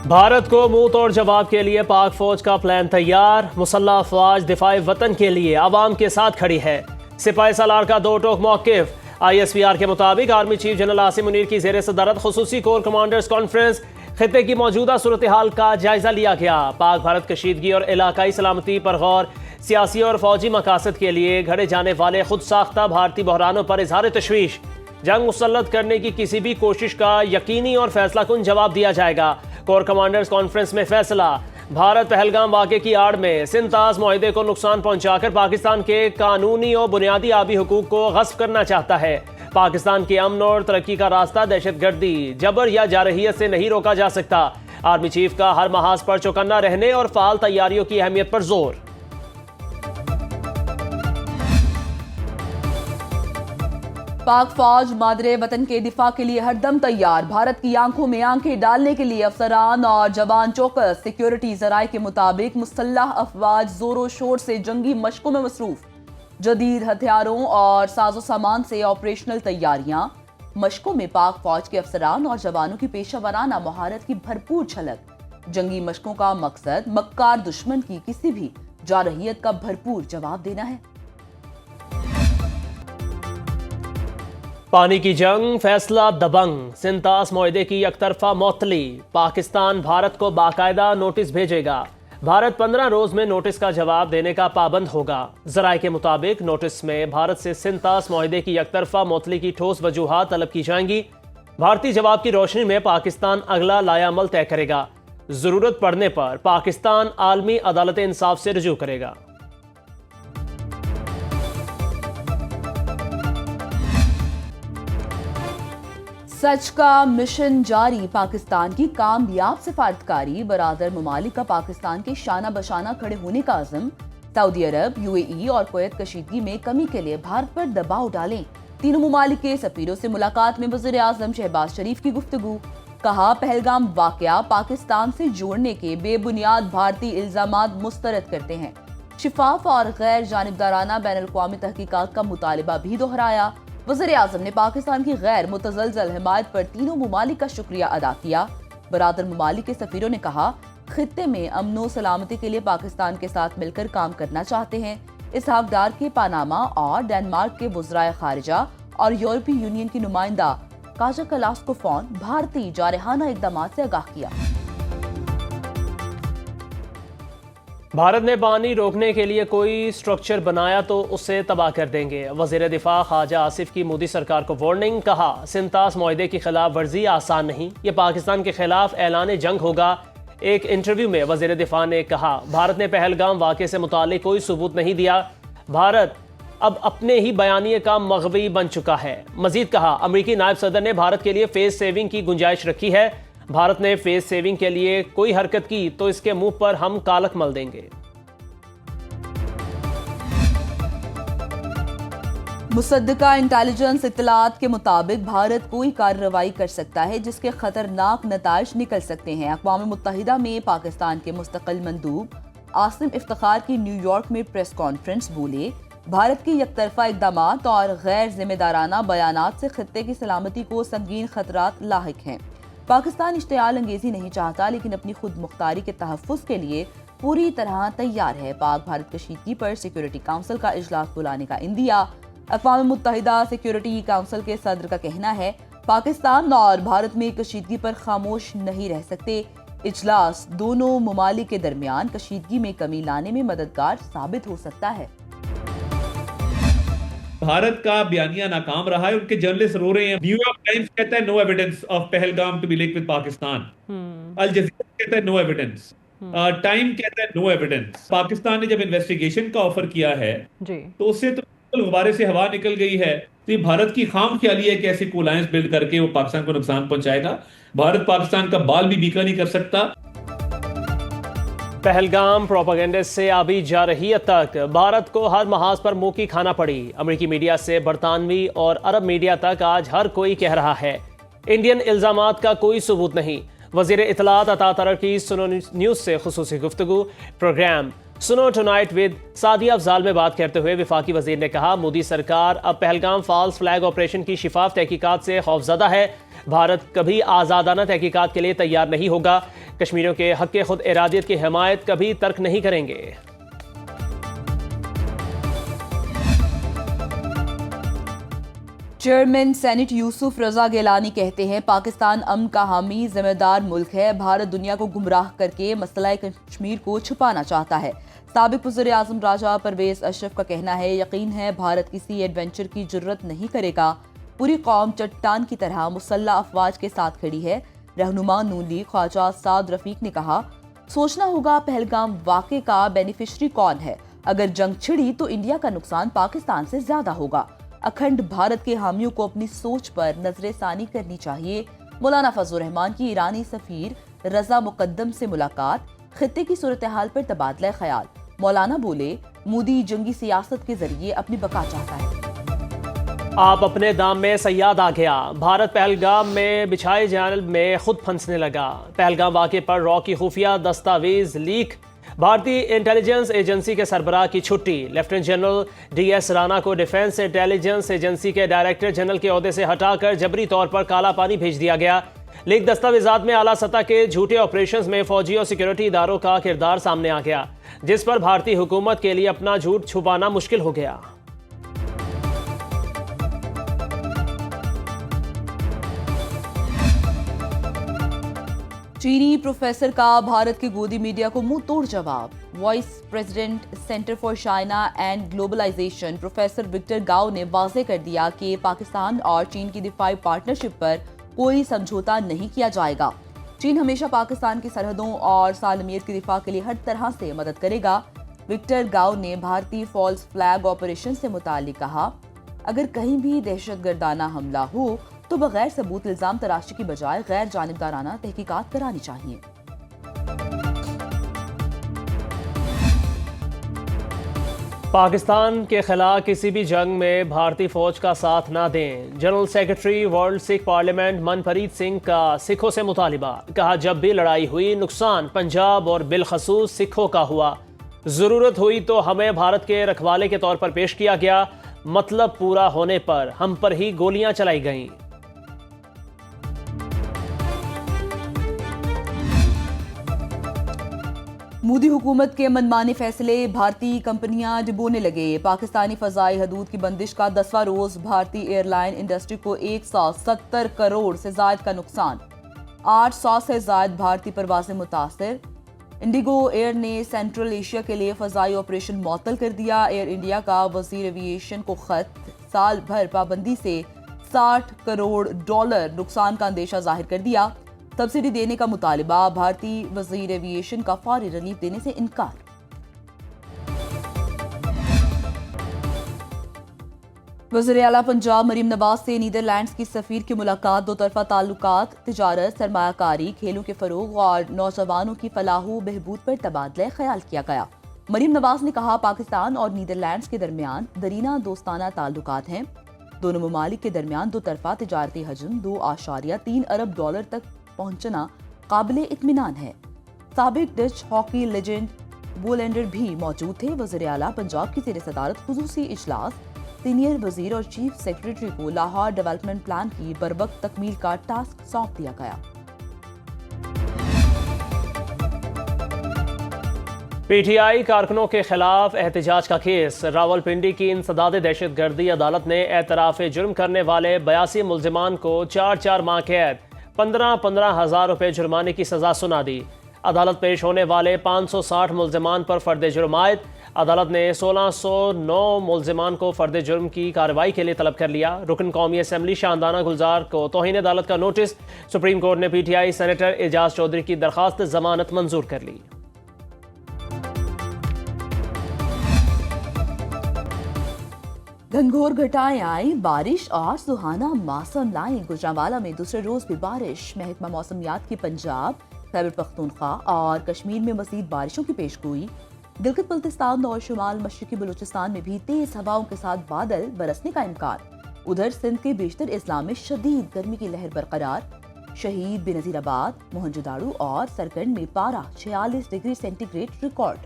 بھارت کو منہ توڑ جواب کے لیے پاک فوج کا پلان تیار، مسلح افواج دفاع وطن کے لیے عوام کے ساتھ کھڑی ہے۔ سپاہی سالار کا دو ٹوک موقف۔ ISPR کے مطابق army chief general Asim Munir کی زیر صدارت خصوصی کور کمانڈرز کانفرنس خطے کی موجودہ صورتحال کا جائزہ لیا گیا۔ پاک بھارت کشیدگی اور علاقائی سلامتی پر غور، سیاسی اور فوجی مقاصد کے لیے گھڑے جانے والے خود ساختہ بھارتی بحرانوں پر اظہار تشویش۔ جنگ مسلط کرنے کی کسی بھی کوشش کا یقینی اور فیصلہ کن جواب دیا جائے گا۔ کور کمانڈرز کانفرنس میں فیصلہ۔ بھارت پہلگام واقعے کی آڑ میں سنتاز معاہدے کو نقصان پہنچا کر پاکستان کے قانونی اور بنیادی آبی حقوق کو غصب کرنا چاہتا ہے۔ پاکستان کے امن اور ترقی کا راستہ دہشت گردی، جبر یا جارحیت سے نہیں روکا جا سکتا۔ آرمی چیف کا ہر محاذ پر چوکنا رہنے اور فعال تیاریوں کی اہمیت پر زور۔ پاک فوج مادر وطن کے دفاع کے لیے ہر دم تیار، بھارت کی آنکھوں میں آنکھیں ڈالنے کے لیے افسران اور جوان چوکس۔ سیکیورٹی ذرائع کے مطابق مسلح افواج زور و شور سے جنگی مشقوں میں مصروف، جدید ہتھیاروں اور ساز و سامان سے آپریشنل تیاریاں۔ مشقوں میں پاک فوج کے افسران اور جوانوں کی پیشہ ورانہ مہارت کی بھرپور جھلک۔ جنگی مشقوں کا مقصد مکار دشمن کی کسی بھی جارحیت کا بھرپور جواب دینا ہے۔ پانی کی جنگ، فیصلہ دبنگ، سنتاس معاہدے کی یک طرفہ معطلی۔ پاکستان بھارت کو باقاعدہ نوٹس بھیجے گا۔ بھارت 15 روز میں نوٹس کا جواب دینے کا پابند ہوگا۔ ذرائع کے مطابق نوٹس میں بھارت سے سنتاس معاہدے کی یک طرفہ معطلی کی ٹھوس وجوہات طلب کی جائیں گی۔ بھارتی جواب کی روشنی میں پاکستان اگلا لائحہ عمل طے کرے گا۔ ضرورت پڑنے پر پاکستان عالمی عدالت انصاف سے رجوع کرے گا۔ سچ کا مشن جاری، پاکستان کی کامیاب سفارتکاری، برادر ممالک کا پاکستان کے شانہ بشانہ کھڑے ہونے کا عزم۔ سعودی عرب، UAE اور کویت کشیدگی میں کمی کے لیے بھارت پر دباؤ ڈالیں۔ تینوں ممالک کے سفیروں سے ملاقات میں وزیر اعظم شہباز شریف کی گفتگو۔ کہا پہلگام واقعہ پاکستان سے جوڑنے کے بے بنیاد بھارتی الزامات مسترد کرتے ہیں۔ شفاف اور غیر جانبدارانہ بین الاقوامی تحقیقات کا مطالبہ بھی دہرایا۔ وزیر اعظم نے پاکستان کی غیر متزلزل حمایت پر تینوں ممالک کا شکریہ ادا کیا۔ برادر ممالک کے سفیروں نے کہا خطے میں امن و سلامتی کے لیے پاکستان کے ساتھ مل کر کام کرنا چاہتے ہیں۔ اسحاق ڈار کے پاناما اور ڈنمارک کے وزرائے خارجہ اور یورپی یونین کی نمائندہ کاجا کلاسکوفون بھارتی جارحانہ اقدامات سے آگاہ کیا۔ بھارت نے پانی روکنے کے لیے کوئی سٹرکچر بنایا تو اسے تباہ کر دیں گے۔ وزیر دفاع خواجہ آصف کی مودی سرکار کو وارننگ۔ کہا سنتاس معاہدے کی خلاف ورزی آسان نہیں، یہ پاکستان کے خلاف اعلان جنگ ہوگا۔ ایک انٹرویو میں وزیر دفاع نے کہا بھارت نے پہلگام واقعے سے متعلق کوئی ثبوت نہیں دیا، بھارت اب اپنے ہی بیانیے کا مغوی بن چکا ہے۔ مزید کہا امریکی نائب صدر نے بھارت کے لیے فیس سیونگ کی گنجائش رکھی ہے، بھارت نے فیس سیونگ کے لیے کوئی حرکت کی تو اس کے منہ پر ہم کالک مل دیں گے۔ مصدقہ انٹیلیجنس اطلاعات کے مطابق بھارت کوئی کارروائی کر سکتا ہے جس کے خطرناک نتائج نکل سکتے ہیں۔ اقوام متحدہ میں پاکستان کے مستقل مندوب عاصم افتخار کی نیو یارک میں پریس کانفرنس بولے بھارت کی یک طرفہ اقدامات اور غیر ذمہ دارانہ بیانات سے خطے کی سلامتی کو سنگین خطرات لاحق ہیں۔ پاکستان اشتعال انگیزی نہیں چاہتا لیکن اپنی خود مختاری کے تحفظ کے لیے پوری طرح تیار ہے۔ پاک بھارت کشیدگی پر سیکیورٹی کونسل کا اجلاس بلانے کا عندیہ۔ اقوام متحدہ سیکیورٹی کونسل کے صدر کا کہنا ہے پاکستان اور بھارت میں کشیدگی پر خاموش نہیں رہ سکتے۔ اجلاس دونوں ممالک کے درمیان کشیدگی میں کمی لانے میں مددگار ثابت ہو سکتا ہے۔ بھارت کا بیانیہ ناکام رہا ہے، ان کے جرنلسٹ رو رہے ہیں۔ نیو یارک ٹائمز کہتا ہے no evidence of Pahalgam to be linked with Pakistan, Al Jazeera کہتا ہے نو ایویڈنس، ٹائم کہتا ہے نو ایویڈنس۔ پاکستان نے جب انویسٹیگیشن کا آفر کیا ہے تو اس سے تو غبارے سے ہوا نکل گئی ہے۔ تو یہ بھارت کی خام خیالی ہے کہ ایسی کو الائنس بلڈ کر کے وہ پاکستان کو نقصان پہنچائے گا۔ بھارت پاکستان کا بال بھی بیکا نہیں کر سکتا۔ پہلگام پروپیگنڈے سے آبی جارحیت تک بھارت کو ہر محاذ پر منہ کی کھانا پڑی۔ امریکی میڈیا سے برطانوی اور عرب میڈیا تک آج ہر کوئی کہہ رہا ہے انڈین الزامات کا کوئی ثبوت نہیں۔ وزیر اطلاعات عطا طرر کی سنو نیوز سے خصوصی گفتگو۔ پروگرام سنو ٹونائٹ ود سعدیہ افضال میں بات کرتے ہوئے وفاقی وزیر نے کہا مودی سرکار اب پہلگام فالس فلیگ آپریشن کی شفاف تحقیقات سے خوفزدہ ہے. بھارت کبھی آزادانہ تحقیقات کے لیے تیار نہیں ہوگا. کشمیریوں کے حق خود ارادیت کی حمایت کبھی ترک نہیں کریں گے. چیئرمین سینٹ یوسف رضا گیلانی کہتے ہیں پاکستان امن کا حامی ذمہ دار ملک ہے. بھارت دنیا کو گمراہ کر کے مسئلہ کشمیر کو چھپانا چاہتا ہے. سابق وزیر اعظم راجہ پرویز اشرف کا کہنا ہے یقین ہے بھارت کسی ایڈونچر کی جرت نہیں کرے گا. پوری قوم چٹان کی طرح مسلح افواج کے ساتھ کھڑی ہے. رہنما نون لیگ خواجہ سعد رفیق نے کہا سوچنا ہوگا پہلگام واقعے کا بینیفیشری کون ہے. اگر جنگ چھڑی تو انڈیا کا نقصان پاکستان سے زیادہ ہوگا. اکھنڈ بھارت کے حامیوں کو اپنی سوچ پر نظر ثانی کرنی چاہیے. مولانا فضل الرحمان کی ایرانی سفیر رضا مقدم سے ملاقات. خطے کی صورتحال پر تبادلہ خیال. مولانا بولے مودی جنگی سیاست کے ذریعے اپنی بقا چاہتا ہے. آپ اپنے دام میں صیاد آ گیا. بھارت پہلگام میں بچھائے جال میں خود پھنسنے لگا. پہلگام واقعے پر را کی خفیہ دستاویز لیک. بھارتی انٹیلیجنس ایجنسی کے سربراہ کی چھٹی. Lieutenant general D S Rana کو ڈیفنس انٹیلیجنس ایجنسی کے ڈائریکٹر جنرل کے عہدے سے ہٹا کر جبری طور پر کالا پانی بھیج دیا گیا. لیک دستاویزات میں اعلیٰ سطح کے جھوٹے آپریشنز میں فوجی اور سیکیورٹی اداروں کا کردار سامنے آ گیا جس پر بھارتی حکومت کے لیے اپنا جھوٹ چھپانا مشکل ہو گیا. چینی پروفیسر کا بھارت کے گودی میڈیا کو منہ توڑ جواب. Vice president center for China and globalization professor Victor Gao نے واضح کر دیا کہ پاکستان اور چین کی دفاعی پارٹنرشپ پر کوئی سمجھوتا نہیں کیا جائے گا. چین ہمیشہ پاکستان کی سرحدوں اور سالمیت کی دفاع کے لیے ہر طرح سے مدد کرے گا. وکٹر گاؤ نے بھارتی فالس فلیگ آپریشن سے متعلق کہا اگر کہیں بھی دہشت گردانہ حملہ ہو تو بغیر ثبوت الزام تراشی کی بجائے غیر جانبدارانہ تحقیقات کرانی چاہیے. پاکستان کے خلاف کسی بھی جنگ میں بھارتی فوج کا ساتھ نہ دیں. جنرل سیکرٹری ورلڈ سکھ پارلیمنٹ منپریت سنگھ کا سکھوں سے مطالبہ. کہا جب بھی لڑائی ہوئی نقصان پنجاب اور بالخصوص سکھوں کا ہوا. ضرورت ہوئی تو ہمیں بھارت کے رکھوالے کے طور پر پیش کیا گیا. مطلب پورا ہونے پر ہم پر ہی گولیاں چلائی گئیں. مودی حکومت کے منمانے فیصلے بھارتی کمپنیاں ڈبونے لگے. پاکستانی فضائی حدود کی بندش کا 10واں روز. بھارتی ایئر لائن انڈسٹری کو 170 کروڑ سے زائد کا نقصان. 800 سے زائد بھارتی پروازیں متاثر. انڈیگو ایئر نے سینٹرل ایشیا کے لیے فضائی آپریشن معطل کر دیا. ایئر انڈیا کا وزیر ایویشن کو خط. سال بھر پابندی سے $60 کروڑ نقصان کا اندیشہ ظاہر کر دیا. سبسڈی دینے کا مطالبہ. بھارتی وزیر ایویشن کا فوری ریلیف دینے سے انکار. وزیر اعلیٰ پنجاب مریم نواز سے نیدرلینڈز کی سفیر کی ملاقات. دو طرفہ تعلقات، تجارت، سرمایہ کاری، کھیلوں کے فروغ اور نوجوانوں کی فلاح و بہبود پر تبادلہ خیال کیا گیا. مریم نواز نے کہا پاکستان اور نیدرلینڈز کے درمیان دیرینہ دوستانہ تعلقات ہیں. دونوں ممالک کے درمیان دو طرفہ تجارتی حجم $2.3 ارب تک پہنچنا قابل اطمینان ہے. سابق ڈچ ہاکی لیجنڈ بولینڈر بھی موجود تھے. وزیر اعلیٰ پنجاب کی زیر صدارت خصوصی اجلاس. سینئر وزیر اور چیف سیکرٹری کو لاہور ڈیولپمنٹ پلان کی بروقت تکمیل کا ٹاسک سونپ دیا گیا. پی ٹی آئی کارکنوں کے خلاف احتجاج کا کیس. راولپنڈی کی انسداد دہشت گردی عدالت نے اعتراف جرم کرنے والے 82 ملزمان کو 4 ماہ قید 15 ہزار روپے جرمانے کی سزا سنا دی. عدالت پیش ہونے والے 560 ملزمان پر فرد جرم عائد. عدالت نے 1609 ملزمان کو فرد جرم کی کارروائی کے لیے طلب کر لیا. رکن قومی اسمبلی شاندانہ گلزار کو توہین عدالت کا نوٹس. سپریم کورٹ نے پی ٹی آئی سینیٹر اعجاز چودھری کی درخواست ضمانت منظور کر لی. گھنگھور گھٹائیں آئیں، بارش اور سہانا موسم لائیں. گوجرانوالہ میں دوسرے روز بھی بارش. محکمہ موسمیات کی پنجاب، خیبر پختونخوا اور کشمیر میں مزید بارشوں کی پیشگوئی. گلگت بلتستان اور شمال مشرقی بلوچستان میں بھی تیز ہواؤں کے ساتھ بادل برسنے کا امکان. ادھر سندھ کے بیشتر اضلاع میں شدید گرمی کی لہر برقرار. شہید بے نظیر آباد، موہنجو داڑو اور سرکنڈ میں پارہ 46 ڈگری سینٹی گریڈ ریکارڈ.